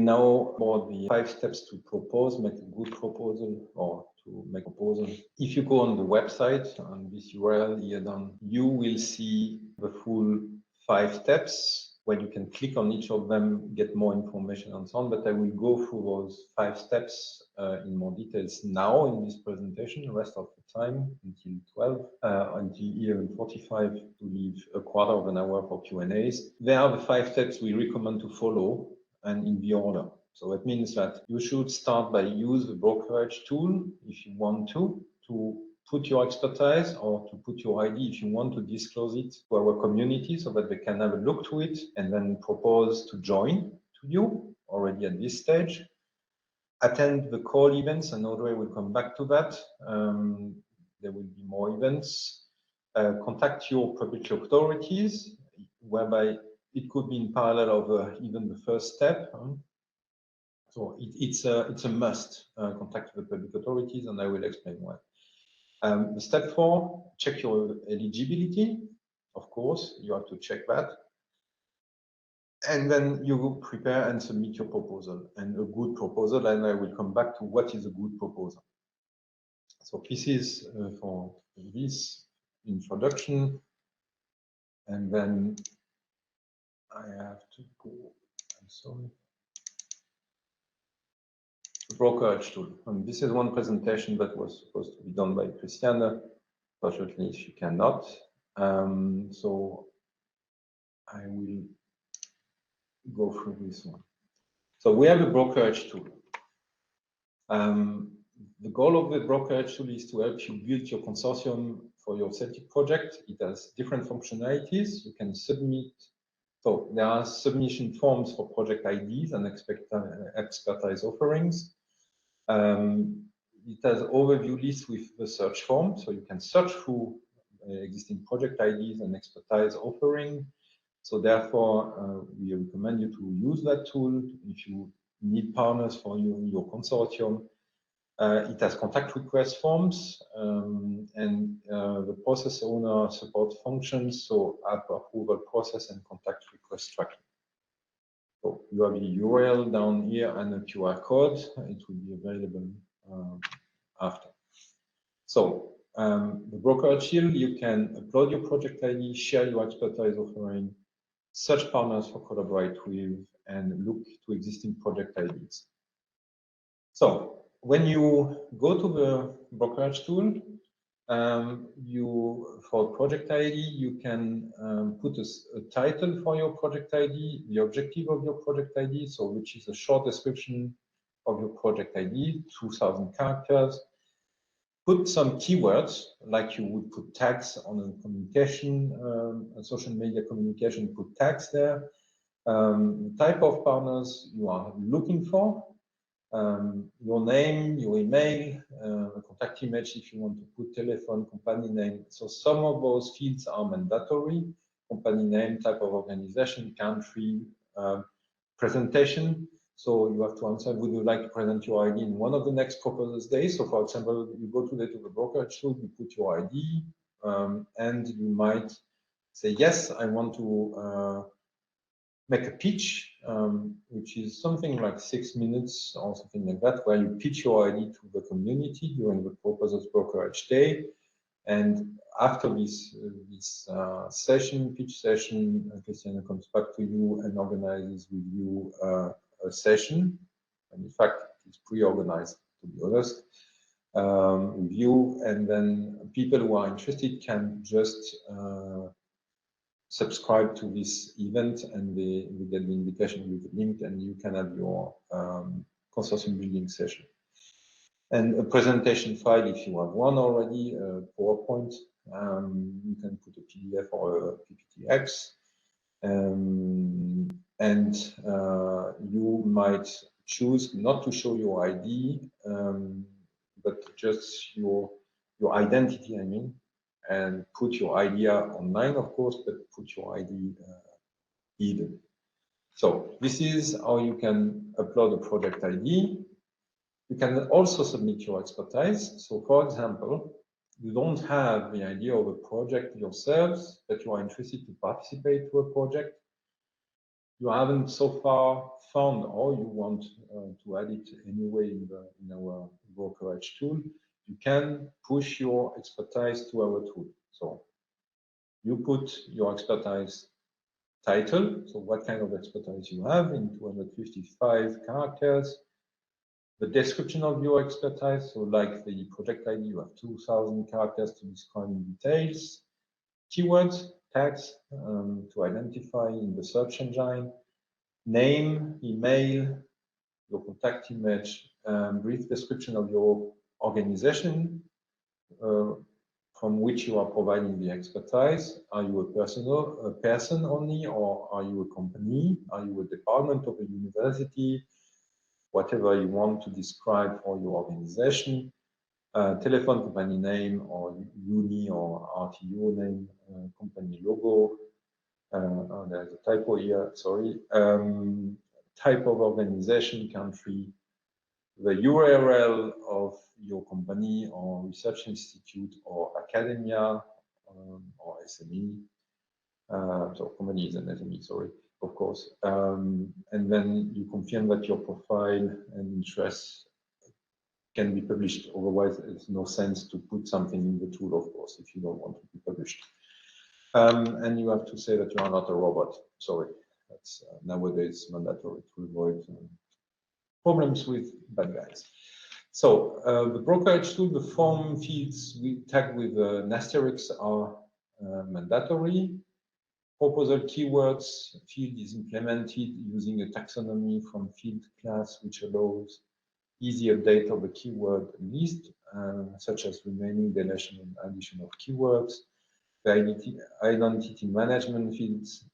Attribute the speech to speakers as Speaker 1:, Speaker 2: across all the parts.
Speaker 1: know about the 5 steps to propose, make a good proposal, or to make a proposal. If you go on the website, on this URL here down, you will see the full 5 steps where you can click on each of them, get more information and so on. But I will go through those 5 steps in more details now in this presentation. The rest of the time until 12, until 11:45, to leave a quarter of an hour for Q&As. There are the 5 steps we recommend to follow, and in the order. So it means that you should start by use the brokerage tool if you want to put your expertise, or to put your ID if you want to disclose it to our community so that they can have a look to it and then propose to join to you already at this stage. Attend the call events, and Audrey will come back to that. There will be more events. Contact your public authorities, whereby it could be in parallel of even the first step. So it's a must, contact the public authorities, and I will explain why. Step 4, check your eligibility. Of course, you have to check that. And then you will prepare and submit your proposal, and a good proposal, and I will come back to what is a good proposal. So this is for this introduction, and then I have to go, I'm sorry. The brokerage tool. And this is one presentation that was supposed to be done by Christiane. Fortunately, she cannot. So I will go through this one. So we have a brokerage tool. The goal of the brokerage tool is to help you build your consortium for your CELTIC project. It has different functionalities. You can submit. So there are submission forms for project IDs and expertise offerings. It has overview lists with the search form, so you can search through existing project IDs and expertise offering. So therefore, we recommend you to use that tool if you need partners for your consortium. It has contact request forms and the process owner support functions, so app approval process and contact request tracking. So you have the URL down here and a QR code. It will be available after. So the brokerage tool, you can upload your project ID, share your expertise offering, search partners for collaborate with, and look to existing project IDs. So when you go to the brokerage tool, for project ID, you can put a title for your project ID, the objective of your project ID, so which is a short description of your project ID, 2,000 characters. Put some keywords, like you would put tags on a communication, a social media communication, put tags there. Type of partners you are looking for. Your name, your email, a contact image if you want to put telephone, company name. So some of those fields are mandatory. Company name, type of organization, country, presentation. So you have to answer, would you like to present your ID in one of the next proposals days? So for example, you go today to the brokerage tool, you put your ID, and you might say, yes, I want to make a pitch, which is something like 6 minutes or something like that, where you pitch your ID to the community during the proposals brokerage day. And after this session, pitch session, Christiane comes back to you and organizes with you a session. And in fact, it's pre-organized, to be honest, with you. And then people who are interested can just subscribe to this event, and they get the invitation with the link, and you can have your consortium building session. And a presentation file, if you have one already, PowerPoint, you can put a PDF or a PPTX. And you might choose not to show your ID, but just your identity, I mean, and put your idea online, of course, but put your ID hidden. So this is how you can upload a project ID. You can also submit your expertise. So for example, you don't have the idea of a project yourselves, but you are interested to participate to a project. you haven't so far found, or you want to add it anyway in our brokerage tool, you can push your expertise to our tool. So you put your expertise title, so what kind of expertise you have in 255 characters, the description of your expertise, so like the project ID, you have 2,000 characters to describe in details, keywords, tags to identify in the search engine, name, email, your contact image, brief description of your organization from which you are providing the expertise. Are you a person only, or are you a company? Are you a department of a university? Whatever you want to describe for your organization. Telephone company name, or uni or RTO name, company logo. Oh, there's a typo here, sorry. Type of organization, country, the URL of your company or research institute or academia or SME. So company is an SME, sorry, of course. And then you confirm that your profile and interests can be published. Otherwise, it's no sense to put something in the tool, of course, if you don't want to be published. And you have to say that you are not a robot. Sorry, that's nowadays mandatory to avoid problems with bad guys. So the brokerage tool, the form fields we tag with an asterisk are mandatory. Proposal keywords field is implemented using a taxonomy from field class, which allows easy update of the keyword list, such as remaining, deletion, and addition of keywords. The identity management fields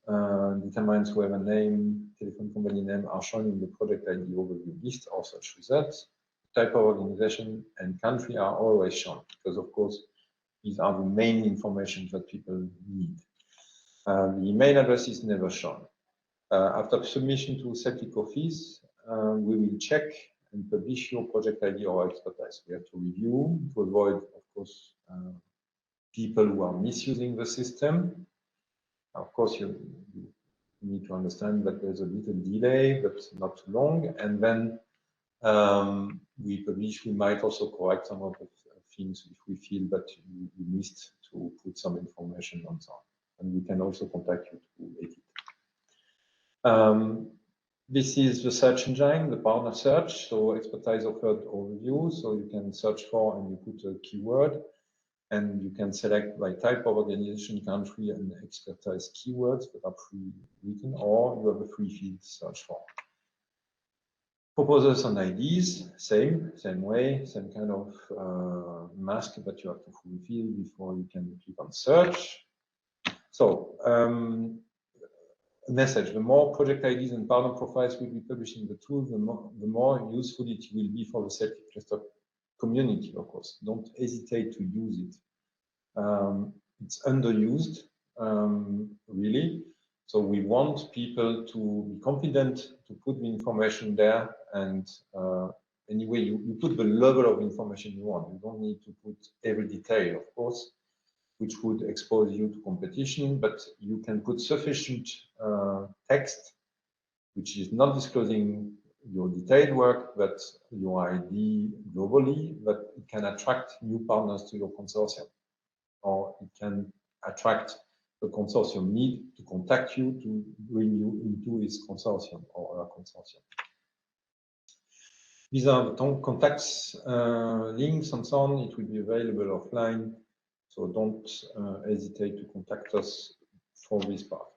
Speaker 1: determines whether name, telephone company name are shown in the project ID overview list or search results. Type of organization and country are always shown, because of course these are the main information that people need. The email address is never shown. After submission to CELTIC office, we will check and publish your project ID or expertise. We have to review to avoid, of course, people who are misusing the system. Of course, you need to understand that there's a little delay, but not too long. And then we publish. We might also correct some of the things if we feel that you missed to put some information on some. And we can also contact you to edit. This is the search engine, the partner search. So expertise offered overview. So you can search for and you put a keyword, and you can select by type of organization, country, and expertise keywords that are pre-written, or you have a free field search for. Proposals and IDs, same way, same kind of mask that you have to fulfill before you can click on search. So, message, the more project IDs and partner profiles will be published in the tool, the more useful it will be for the CELTIC cluster community, of course. Don't hesitate to use it. It's underused, really. So we want people to be confident to put the information there, and anyway, you put the level of information you want. You don't need to put every detail, of course, which would expose you to competition, but you can put sufficient text, which is not disclosing your detailed work, but your ID globally, that it can attract new partners to your consortium, or it can attract the consortium need to contact you to bring you into its consortium or our consortium. These are the contacts, links, and so on. It will be available offline, so don't hesitate to contact us for this part.